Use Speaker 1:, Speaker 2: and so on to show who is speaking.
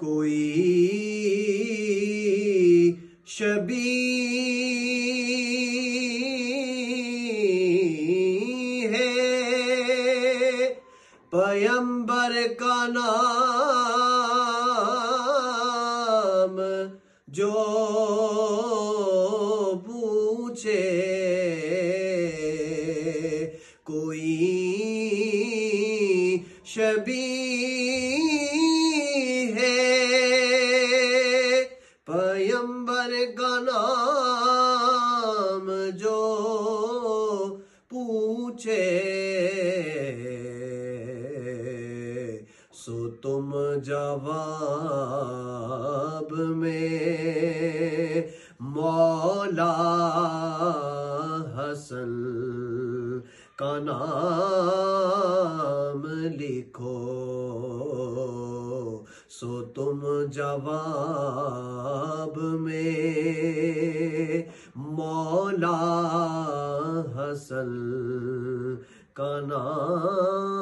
Speaker 1: कोई शबी है पैगंबर का नाम जो पूछे, कोई शबी है पैगंबर का नाम जो पूछे। सो तुम जवाब में मौला हसन का नाम लिखो। सो तुम जवाब में मौला हसन का नाम